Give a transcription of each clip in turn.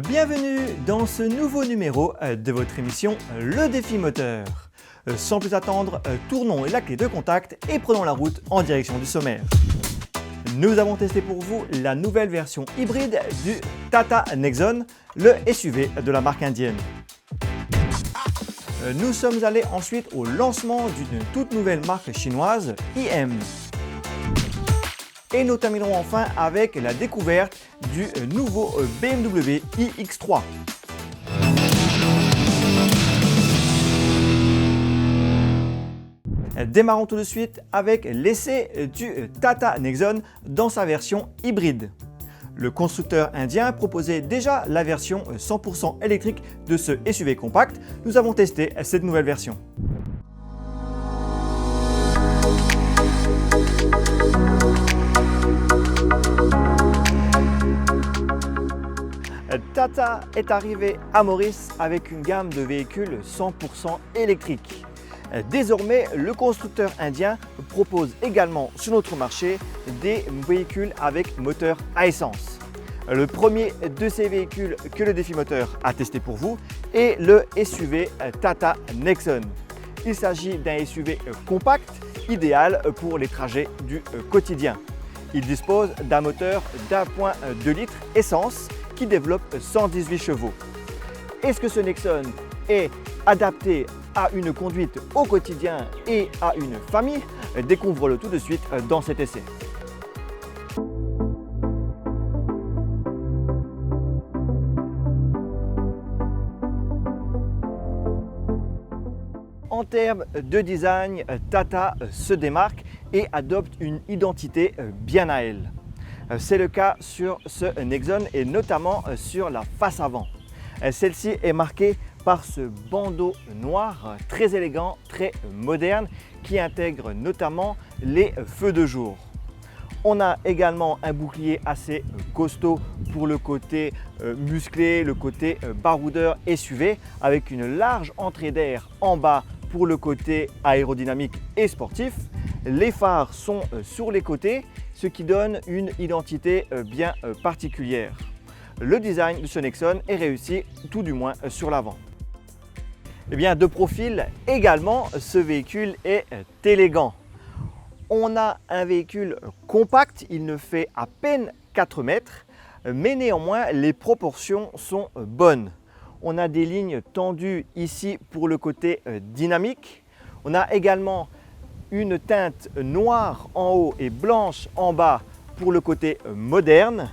Bienvenue dans ce nouveau numéro de votre émission Le Défi Moteur. Sans plus attendre, tournons la clé de contact et prenons la route en direction du sommaire. Nous avons testé pour vous la nouvelle version hybride du Tata Nexon, le SUV de la marque indienne. Nous sommes allés ensuite au lancement d'une toute nouvelle marque chinoise, IM. Et nous terminerons enfin avec la découverte du nouveau BMW iX3. Démarrons tout de suite avec l'essai du Tata Nexon dans sa version hybride. Le constructeur indien proposait déjà la version 100% électrique de ce SUV compact. Nous avons testé cette nouvelle version. Tata est arrivé à Maurice avec une gamme de véhicules 100% électriques. Désormais, le constructeur indien propose également sur notre marché des véhicules avec moteur à essence. Le premier de ces véhicules que le Défi Moteur a testé pour vous est le SUV Tata Nexon. Il s'agit d'un SUV compact, idéal pour les trajets du quotidien. Il dispose d'un moteur d'1,2 litre essence qui développe 118 chevaux. Est-ce que ce Nexon est adapté à une conduite au quotidien et à une famille? Découvre-le tout de suite dans cet essai. En termes de design, Tata se démarque et adopte une identité bien à elle. C'est le cas sur ce Nexon et notamment sur la face avant. Celle-ci est marquée par ce bandeau noir très élégant, très moderne qui intègre notamment les feux de jour. On a également un bouclier assez costaud pour le côté musclé, le côté baroudeur SUV avec une large entrée d'air en bas pour le côté aérodynamique et sportif. Les phares sont sur les côtés, ce qui donne une identité bien particulière. Le design de ce Nexon est réussi, tout du moins sur l'avant. Eh bien, de profil également, ce véhicule est élégant. On a un véhicule compact, il ne fait à peine 4 mètres, mais néanmoins les proportions sont bonnes. On a des lignes tendues ici pour le côté dynamique. On a également une teinte noire en haut et blanche en bas pour le côté moderne.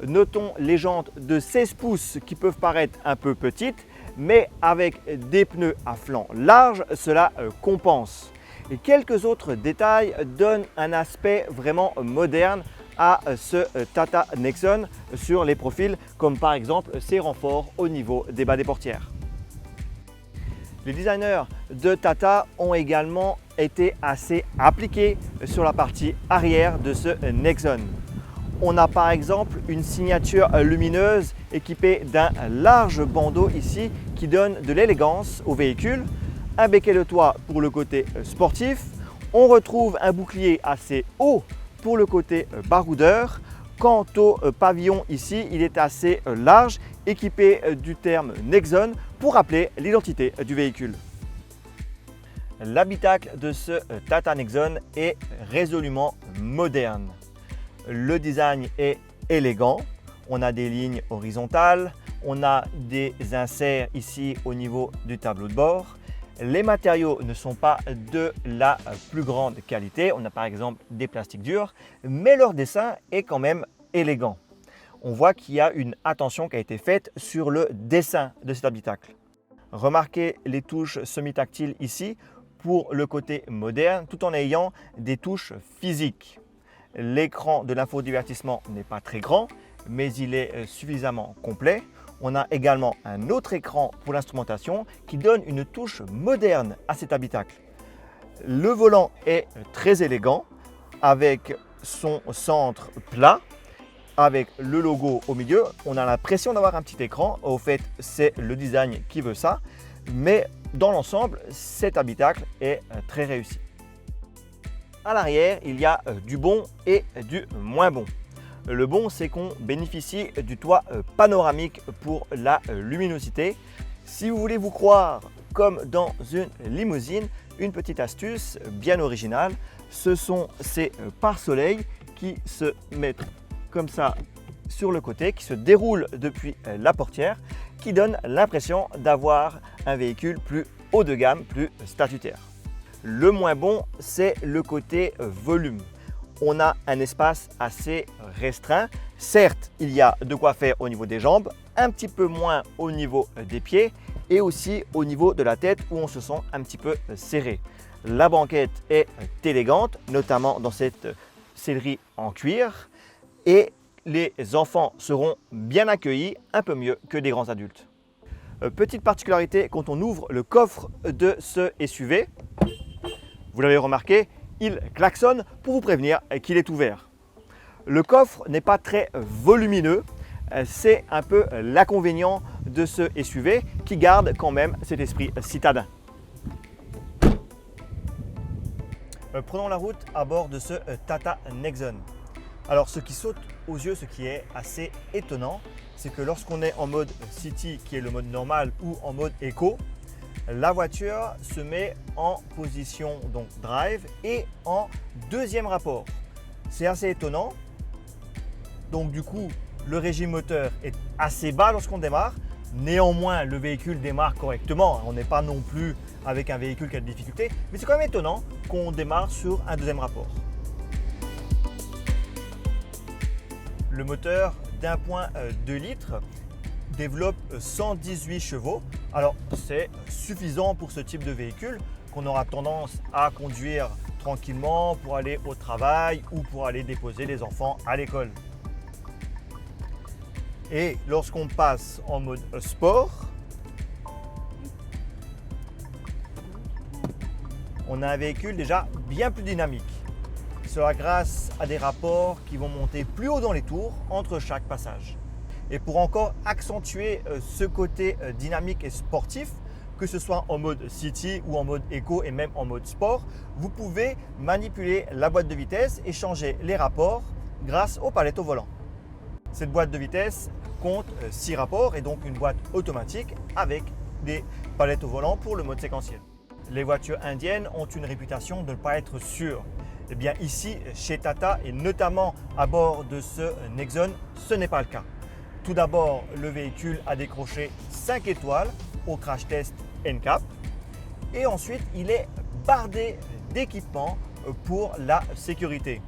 Notons les jantes de 16 pouces qui peuvent paraître un peu petites, mais avec des pneus à flanc large, cela compense. Et quelques autres détails donnent un aspect vraiment moderne à ce Tata Nexon sur les profils, comme par exemple ces renforts au niveau des bas des portières. Les designers de Tata ont également été assez appliqués sur la partie arrière de ce Nexon. On a par exemple une signature lumineuse équipée d'un large bandeau ici qui donne de l'élégance au véhicule, un béquet de toit pour le côté sportif. On retrouve un bouclier assez haut pour le côté baroudeur. Quant au pavillon ici, il est assez large, équipé du terme Nexon pour rappeler l'identité du véhicule. L'habitacle de ce Tata Nexon est résolument moderne. Le design est élégant, on a des lignes horizontales, on a des inserts ici au niveau du tableau de bord. Les matériaux ne sont pas de la plus grande qualité, on a par exemple des plastiques durs, mais leur dessin est quand même élégant. On voit qu'il y a une attention qui a été faite sur le dessin de cet habitacle. Remarquez les touches semi-tactiles ici pour le côté moderne tout en ayant des touches physiques. L'écran de l'infodivertissement n'est pas très grand, mais il est suffisamment complet. On a également un autre écran pour l'instrumentation qui donne une touche moderne à cet habitacle. Le volant est très élégant avec son centre plat, avec le logo au milieu. On a l'impression d'avoir un petit écran. Au fait, c'est le design qui veut ça. Mais dans l'ensemble, cet habitacle est très réussi. À l'arrière, il y a du bon et du moins bon. Le bon, c'est qu'on bénéficie du toit panoramique pour la luminosité. Si vous voulez vous croire comme dans une limousine, une petite astuce bien originale, ce sont ces pare-soleil qui se mettent comme ça sur le côté, qui se déroulent depuis la portière, qui donnent l'impression d'avoir un véhicule plus haut de gamme, plus statutaire. Le moins bon, c'est le côté volume. On a un espace assez restreint. Certes, il y a de quoi faire au niveau des jambes, un petit peu moins au niveau des pieds et aussi au niveau de la tête où on se sent un petit peu serré. La banquette est élégante, notamment dans cette sellerie en cuir, et les enfants seront bien accueillis, un peu mieux que des grands adultes. Petite particularité, quand on ouvre le coffre de ce SUV, vous l'avez remarqué, il klaxonne pour vous prévenir qu'il est ouvert. Le coffre n'est pas très volumineux, c'est un peu l'inconvénient de ce SUV qui garde quand même cet esprit citadin. Prenons la route à bord de ce Tata Nexon. Alors ce qui saute aux yeux, ce qui est assez étonnant, c'est que lorsqu'on est en mode City, qui est le mode normal, ou en mode Eco, la voiture se met en position donc drive et en deuxième rapport. C'est assez étonnant. Donc du coup, le régime moteur est assez bas lorsqu'on démarre. Néanmoins, le véhicule démarre correctement. On n'est pas non plus avec un véhicule qui a des difficultés, mais c'est quand même étonnant qu'on démarre sur un deuxième rapport. Le moteur d'1.2 litres développe 118 chevaux. Alors c'est suffisant pour ce type de véhicule qu'on aura tendance à conduire tranquillement pour aller au travail ou pour aller déposer les enfants à l'école. Et lorsqu'on passe en mode sport, on a un véhicule déjà bien plus dynamique. Cela grâce à des rapports qui vont monter plus haut dans les tours entre chaque passage. Et pour encore accentuer ce côté dynamique et sportif, que ce soit en mode City ou en mode Eco et même en mode sport, vous pouvez manipuler la boîte de vitesse et changer les rapports grâce aux palettes au volant. Cette boîte de vitesse compte 6 rapports et donc une boîte automatique avec des palettes au volant pour le mode séquentiel. Les voitures indiennes ont une réputation de ne pas être sûres. Eh bien ici, chez Tata et notamment à bord de ce Nexon, ce n'est pas le cas. Tout d'abord, le véhicule a décroché 5 étoiles au crash test NCAP et ensuite il est bardé d'équipements pour la sécurité.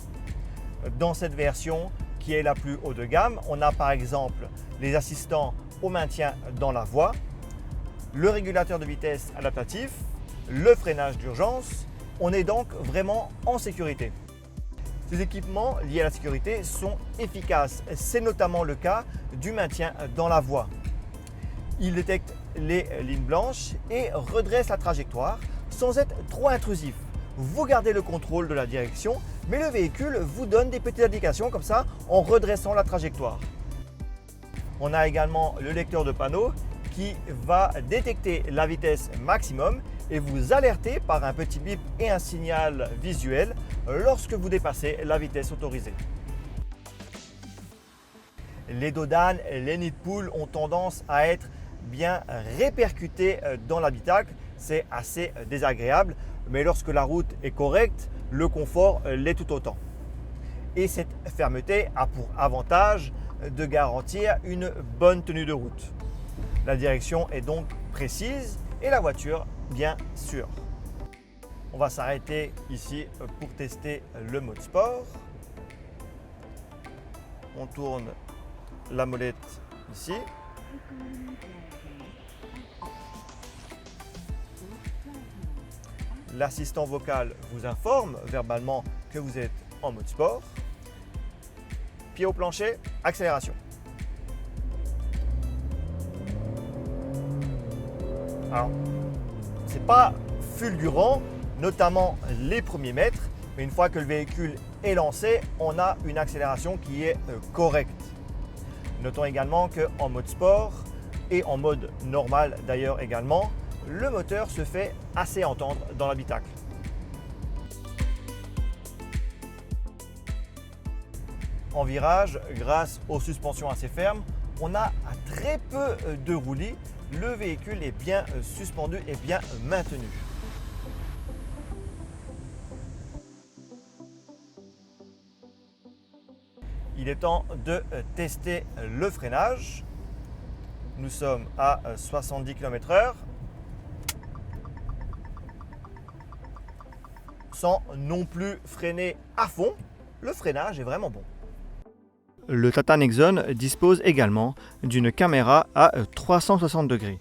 Dans cette version qui est la plus haut de gamme, on a par exemple les assistants au maintien dans la voie, le régulateur de vitesse adaptatif, le freinage d'urgence. On est donc vraiment en sécurité. Ces équipements liés à la sécurité sont efficaces. C'est notamment le cas du maintien dans la voie. Il détecte les lignes blanches et redresse la trajectoire sans être trop intrusif. Vous gardez le contrôle de la direction, mais le véhicule vous donne des petites indications comme ça en redressant la trajectoire. On a également le lecteur de panneaux qui va détecter la vitesse maximum et vous alerter par un petit bip et un signal visuel lorsque vous dépassez la vitesse autorisée. Les dos d'âne et les nids de poule ont tendance à être bien répercutés dans l'habitacle. C'est assez désagréable, mais lorsque la route est correcte, le confort l'est tout autant. Et cette fermeté a pour avantage de garantir une bonne tenue de route. La direction est donc précise et la voiture bien sûre. On va s'arrêter ici pour tester le mode sport. On tourne la molette ici. L'assistant vocal vous informe verbalement que vous êtes en mode sport. Pied au plancher, accélération. Alors, c'est pas fulgurant, notamment les premiers mètres, mais une fois que le véhicule est lancé, on a une accélération qui est correcte. Notons également qu'en mode sport et en mode normal d'ailleurs également, le moteur se fait assez entendre dans l'habitacle. en virage grâce aux suspensions assez fermes. On a très peu de roulis. Le véhicule est bien suspendu et bien maintenu. Il est temps de tester le freinage. Nous sommes à 70 km/h. Sans non plus freiner à fond, le freinage est vraiment bon. Le Tata Nexon dispose également d'une caméra à 360 degrés.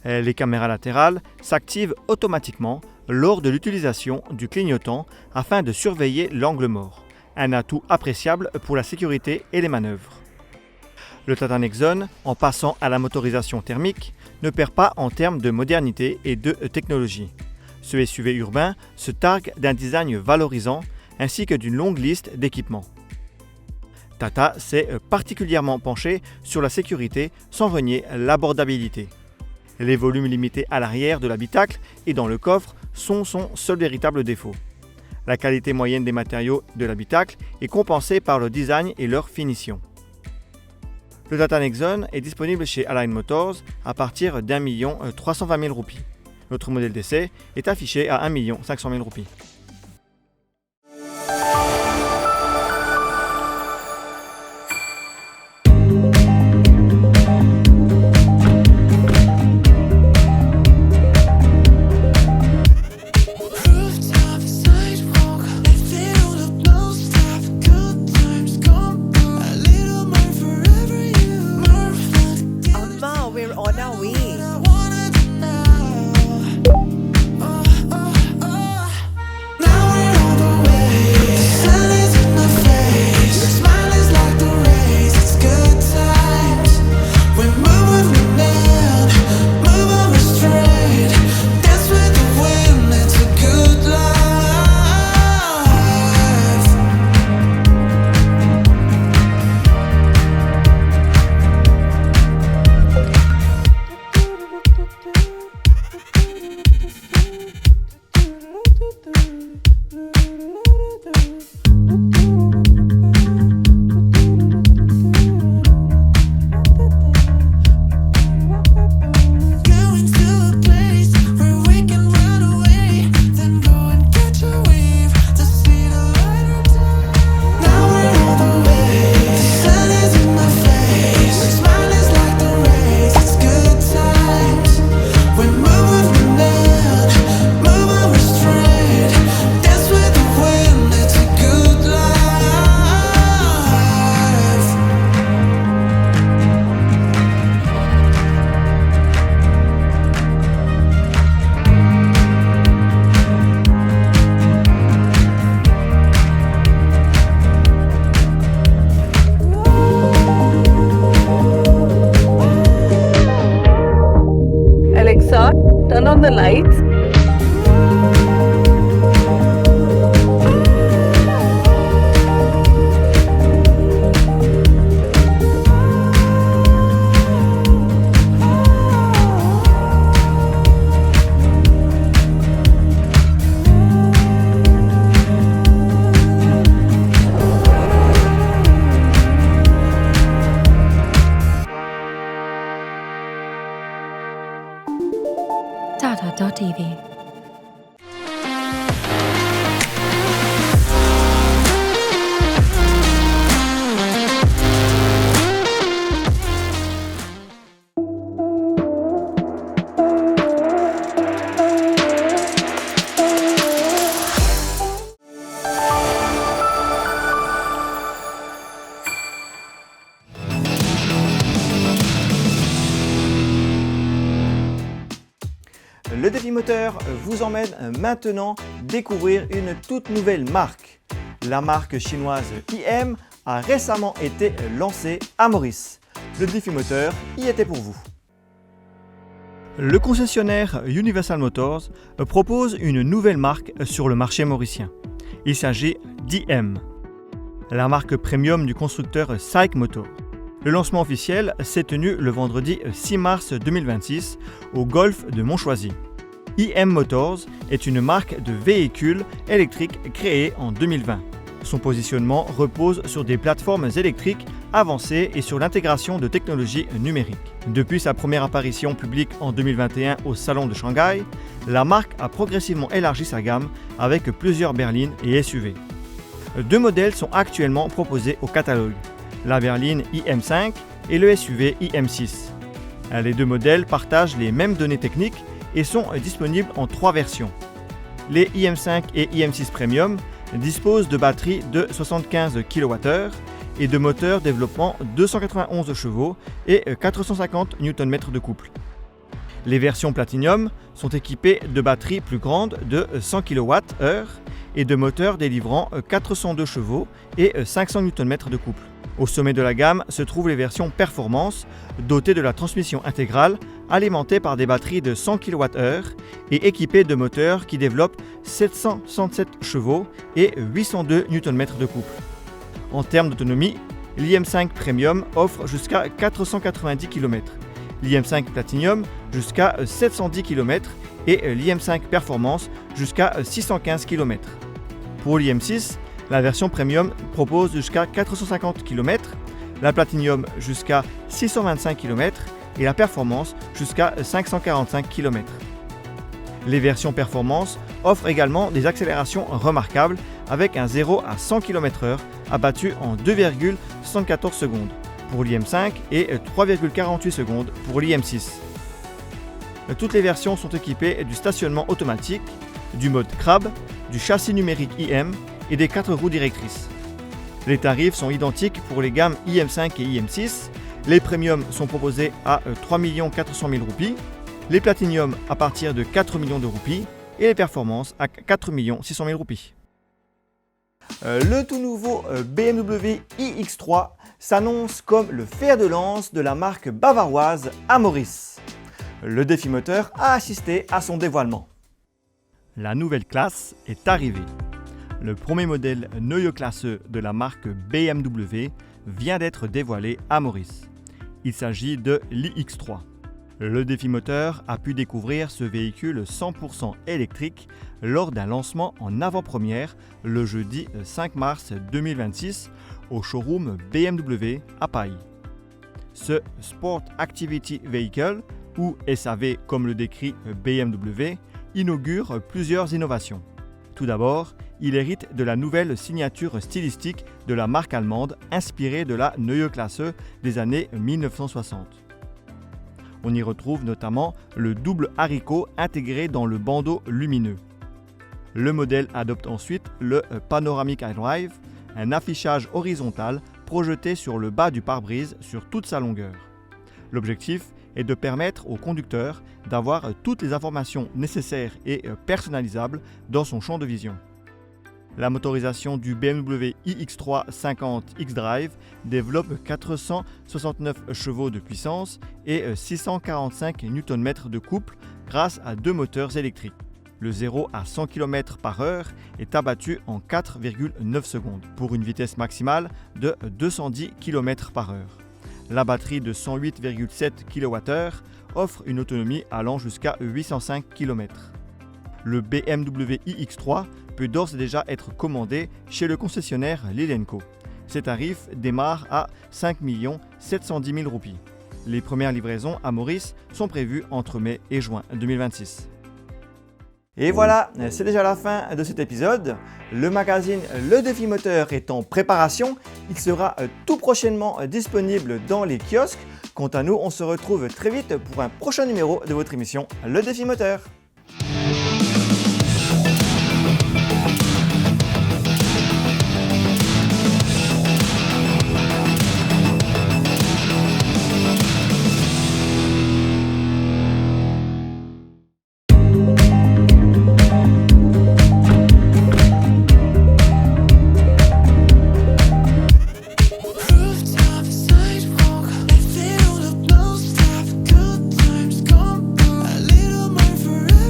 Les caméras latérales s'activent automatiquement lors de l'utilisation du clignotant afin de surveiller l'angle mort, un atout appréciable pour la sécurité et les manœuvres. Le Tata Nexon, en passant à la motorisation thermique, ne perd pas en termes de modernité et de technologie. Ce SUV urbain se targue d'un design valorisant ainsi que d'une longue liste d'équipements. Tata s'est particulièrement penché sur la sécurité sans renier l'abordabilité. Les volumes limités à l'arrière de l'habitacle et dans le coffre sont son seul véritable défaut. La qualité moyenne des matériaux de l'habitacle est compensée par le design et leur finition. Le Tata Nexon est disponible chez Align Motors à partir d'1 320 000 roupies. Notre modèle d'essai est affiché à 1 500 000 roupies. On our way. Alexa, turn on the lights. Tata.tv. Le défi moteur vous emmène maintenant découvrir une toute nouvelle marque. La marque chinoise IM a récemment été lancée à Maurice. Le défi moteur y était pour vous. Le concessionnaire Universal Motors propose une nouvelle marque sur le marché mauricien. Il s'agit d'IM, la marque premium du constructeur SAIC Motor. Le lancement officiel s'est tenu le vendredi 6 mars 2026 au golf de Montchoisy. IM Motors est une marque de véhicules électriques créée en 2020. Son positionnement repose sur des plateformes électriques avancées et sur l'intégration de technologies numériques. Depuis sa première apparition publique en 2021 au Salon de Shanghai, la marque a progressivement élargi sa gamme avec plusieurs berlines et SUV. 2 modèles sont actuellement proposés au catalogue, la berline IM5 et le SUV IM6. Les 2 modèles partagent les mêmes données techniques et sont disponibles en 3 versions. Les IM5 et IM6 Premium disposent de batteries de 75 kWh et de moteurs développant 291 chevaux et 450 Nm de couple. Les versions Platinum sont équipées de batteries plus grandes de 100 kWh et de moteurs délivrant 402 chevaux et 500 Nm de couple. Au sommet de la gamme se trouvent les versions Performance, dotées de la transmission intégrale, alimentées par des batteries de 100 kWh et équipées de moteurs qui développent 767 chevaux et 802 Nm de couple. En termes d'autonomie, l'IM5 Premium offre jusqu'à 490 km, l'IM5 Platinum jusqu'à 710 km et l'IM5 Performance jusqu'à 615 km. Pour l'IM6, la version Premium propose jusqu'à 450 km, la Platinum jusqu'à 625 km et la Performance jusqu'à 545 km. Les versions Performance offrent également des accélérations remarquables avec un 0 à 100 km/h abattu en 2,74 secondes pour l'IM5 et 3,48 secondes pour l'IM6. Toutes les versions sont équipées du stationnement automatique, du mode crab, du châssis numérique IM et des 4 roues directrices. Les tarifs sont identiques pour les gammes IM5 et IM6. Les Premium sont proposés à 3 400 000 roupies, les Platinum à partir de 4 millions de roupies et les Performances à 4 600 000 roupies. Le tout nouveau BMW iX3 s'annonce comme le fer de lance de la marque bavaroise Amoris. Le défi moteur a assisté à son dévoilement. La nouvelle classe est arrivée. Le premier modèle Neue Klasse de la marque BMW vient d'être dévoilé à Maurice. Il s'agit de l'iX3. Le défi moteur a pu découvrir ce véhicule 100% électrique lors d'un lancement en avant-première le jeudi 5 mars 2026 au showroom BMW à Paris. Ce Sport Activity Vehicle, ou SAV comme le décrit BMW, inaugure plusieurs innovations. Tout d'abord, il hérite de la nouvelle signature stylistique de la marque allemande inspirée de la Neue Klasse des années 1960. On y retrouve notamment le double haricot intégré dans le bandeau lumineux. Le modèle adopte ensuite le Panoramic iDrive, un affichage horizontal projeté sur le bas du pare-brise sur toute sa longueur. L'objectif est de permettre au conducteur d'avoir toutes les informations nécessaires et personnalisables dans son champ de vision. La motorisation du BMW iX3 50 xDrive développe 469 chevaux de puissance et 645 Nm de couple grâce à 2 moteurs électriques. Le 0 à 100 km/h est abattu en 4,9 secondes pour une vitesse maximale de 210 km/h. La batterie de 108,7 kWh offre une autonomie allant jusqu'à 805 km. Le BMW iX3 peut d'ores et déjà être commandé chez le concessionnaire Lilenco. Ses tarifs démarrent à 5 710 000 roupies. Les premières livraisons à Maurice sont prévues entre mai et juin 2026. Et voilà, c'est déjà la fin de cet épisode. Le magazine Le Défi Moteur est en préparation. Il sera tout prochainement disponible dans les kiosques. Quant à nous, on se retrouve très vite pour un prochain numéro de votre émission Le Défi Moteur. Forever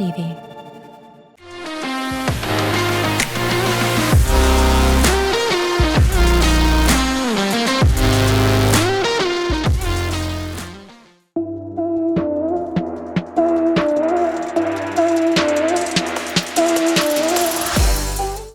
TV.